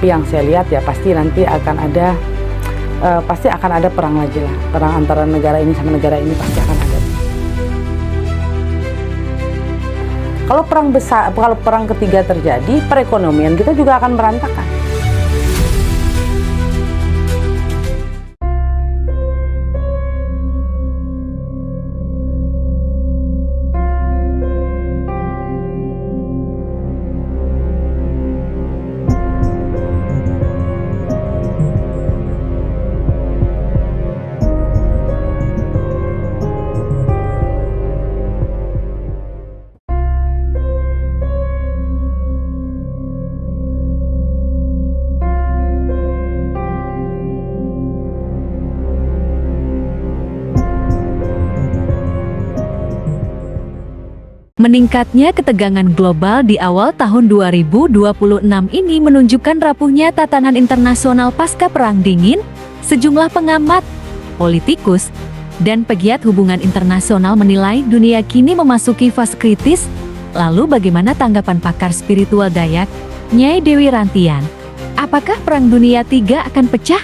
Tapi yang saya lihat ya pasti nanti akan ada perang lagi lah. Perang antara negara ini sama negara ini pasti akan ada. Kalau perang ketiga terjadi, perekonomian kita juga akan berantakan. Meningkatnya ketegangan global di awal tahun 2026 ini menunjukkan rapuhnya tatanan internasional pasca Perang Dingin. Sejumlah pengamat, politikus, dan pegiat hubungan internasional menilai dunia kini memasuki fase kritis. Lalu bagaimana tanggapan pakar spiritual Dayak, Nyai Dewi Rantian? Apakah Perang Dunia III akan pecah?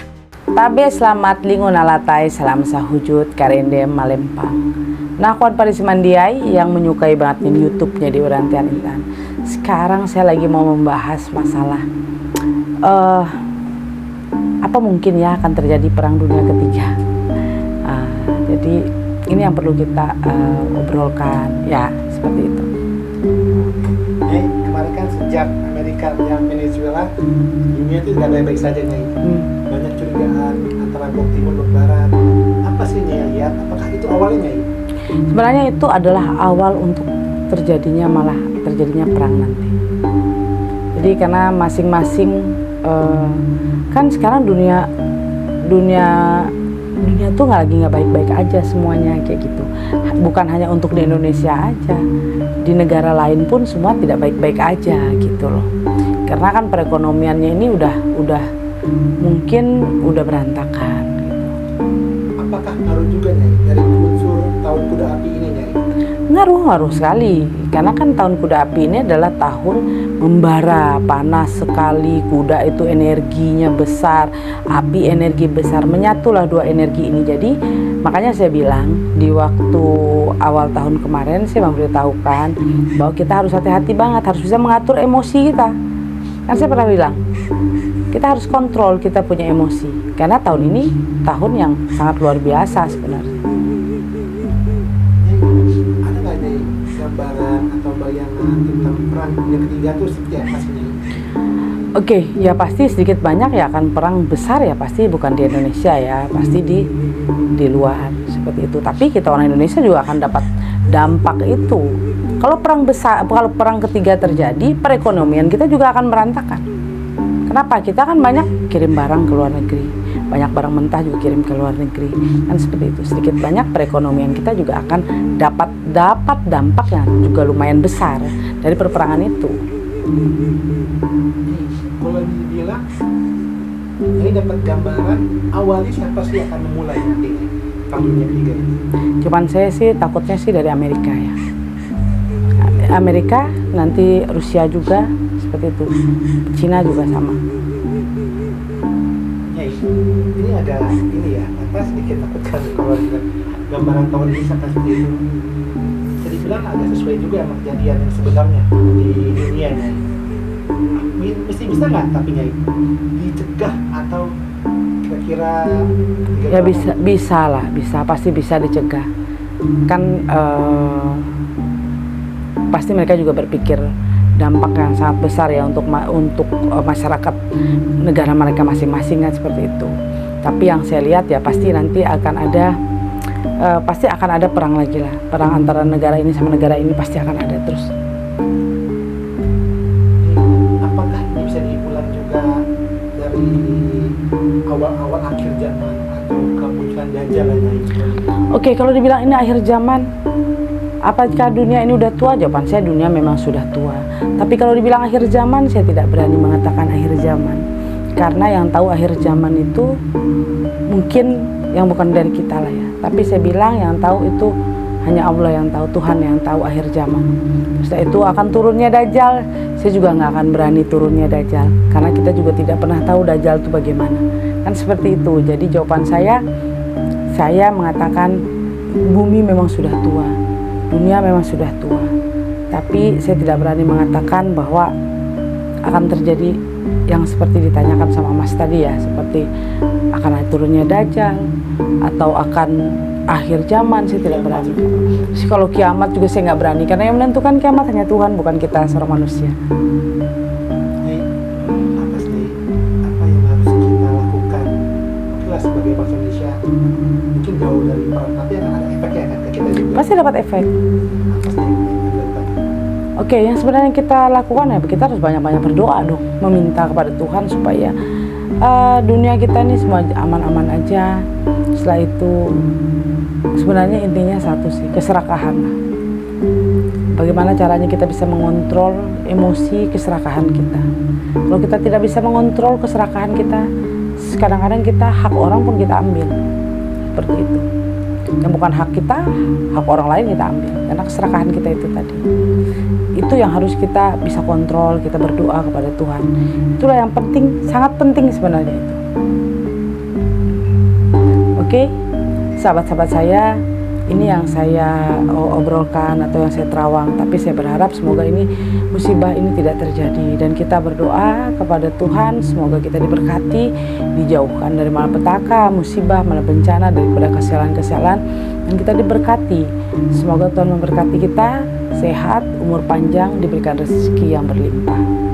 Tabe selamat lingun alatai salam sahujud karendem malempang. Nakwan Parisimandiai yang menyukai banget nih YouTube-nya Dewi Rantian Intan. Sekarang saya lagi mau membahas masalah apa mungkin ya akan terjadi perang dunia ketiga. Jadi ini yang perlu kita obrolkan ya, seperti itu. Nyai, kemarin kan sejak Amerika menyerang Venezuela, dunia itu tidak baik-baik saja, Nyai. Banyak curigaan antara blok timur blok barat. Apa sih Nyai lihat? Apakah itu awalnya, Nyai? Sebenarnya itu adalah awal untuk terjadinya perang nanti. Jadi karena masing-masing kan sekarang dunia tuh nggak baik-baik aja semuanya kayak gitu. Bukan hanya untuk di Indonesia aja, di negara lain pun semua tidak baik-baik aja gitu loh. Karena kan perekonomiannya ini udah mungkin udah berantakan. Apakah ngaruh juga, Nyai, dari unsur tahun kuda api ini, Nyai? Ngaruh sekali, karena kan tahun kuda api ini adalah tahun membara, panas sekali, kuda itu energinya besar, api energi besar, menyatulah dua energi ini. Jadi makanya saya bilang di waktu awal tahun kemarin saya memberitahukan bahwa kita harus hati-hati banget, harus bisa mengatur emosi kita. Kan saya pernah bilang, kita harus kontrol kita punya emosi, karena tahun ini tahun yang sangat luar biasa sebenarnya. Ada nggak, Nyai, gambaran atau bayangan tentang perang dunia ketiga itu seperti apa sih, Nyai? Oke, ya pasti sedikit banyak ya akan perang besar ya, pasti bukan di Indonesia ya, pasti di luar seperti itu. Tapi kita orang Indonesia juga akan dapat dampak itu. Kalau perang ketiga terjadi, perekonomian kita juga akan berantakan. Kenapa? Kita kan banyak kirim barang ke luar negeri, banyak barang mentah juga kirim ke luar negeri, kan seperti itu. Sedikit banyak perekonomian kita juga akan dapat dampak yang juga lumayan besar dari perperangan itu. Kalau dibilang, ini dapat gambaran awalnya siapa sih akan memulai nanti perang dunia ketiga ini? Cuman saya sih takutnya sih dari Amerika ya. Amerika, nanti Rusia juga seperti itu, Cina juga sama. Nyai, ini agak sedikit takutkan kalau gambaran tahun ini sampai seperti itu. Jadi bilang agak sesuai juga sama kejadian yang sebenarnya di dunia, Nyai. Mesti bisa nggak tapi, Nyai, dicegah atau kira-kira ya pasti bisa dicegah kan. Pasti mereka juga berpikir dampak yang sangat besar ya untuk masyarakat negara mereka masing-masing kan seperti itu. Tapi yang saya lihat ya pasti nanti akan ada perang lagi lah, perang antara negara ini sama negara ini pasti akan ada terus. Apakah ini bisa diulang juga dari awal-awal akhir zaman atau kemunculan Dajjal? Oke, kalau dibilang ini akhir zaman, apakah dunia ini udah tua? Jawaban saya dunia memang sudah tua. Tapi kalau dibilang akhir zaman, saya tidak berani mengatakan akhir zaman. Karena yang tahu akhir zaman itu mungkin yang bukan dari kita lah ya. Tapi saya bilang yang tahu itu hanya Allah yang tahu, Tuhan yang tahu akhir zaman. Setelah itu akan turunnya Dajjal. Saya juga nggak akan berani turunnya Dajjal, karena kita juga tidak pernah tahu Dajjal itu bagaimana. Kan seperti itu. Jadi jawaban saya mengatakan bumi memang sudah tua, dunia memang sudah tua. Tapi saya tidak berani mengatakan bahwa akan terjadi yang seperti ditanyakan sama Mas tadi ya, seperti akan turunnya Dajjal atau akan akhir zaman. Saya tidak berani. Terus kalau kiamat juga saya nggak berani, karena yang menentukan kiamat hanya Tuhan, bukan kita seorang manusia. Apa sih apa yang harus kita lakukan? Mungkin lah sebagai bangsa Indonesia mungkin jauh dari perang, tapi akan ada efeknya kan ke kita juga. Pasti dapat efek. Apa sih yang dilakukan? Oke, yang sebenarnya kita lakukan ya, kita harus banyak-banyak berdoa dong, meminta kepada Tuhan supaya dunia kita ini semua aman-aman aja. Setelah itu sebenarnya intinya satu sih, keserakahan. Bagaimana caranya kita bisa mengontrol emosi keserakahan kita. Kalau kita tidak bisa mengontrol keserakahan kita, kadang-kadang kita hak orang pun kita ambil. Seperti itu. Yang bukan hak kita, hak orang lain kita ambil, karena keserakahan kita itu tadi. Itu yang harus kita bisa kontrol, kita berdoa kepada Tuhan. Itulah yang penting, sangat penting sebenarnya itu. Oke, sahabat-sahabat saya, ini yang saya obrolkan atau yang saya terawang, tapi saya berharap semoga ini musibah ini tidak terjadi, dan kita berdoa kepada Tuhan semoga kita diberkati, dijauhkan dari malapetaka, musibah, bencana, daripada kesialan-kesialan, dan kita diberkati. Semoga Tuhan memberkati kita, sehat, umur panjang, diberikan rezeki yang berlimpah.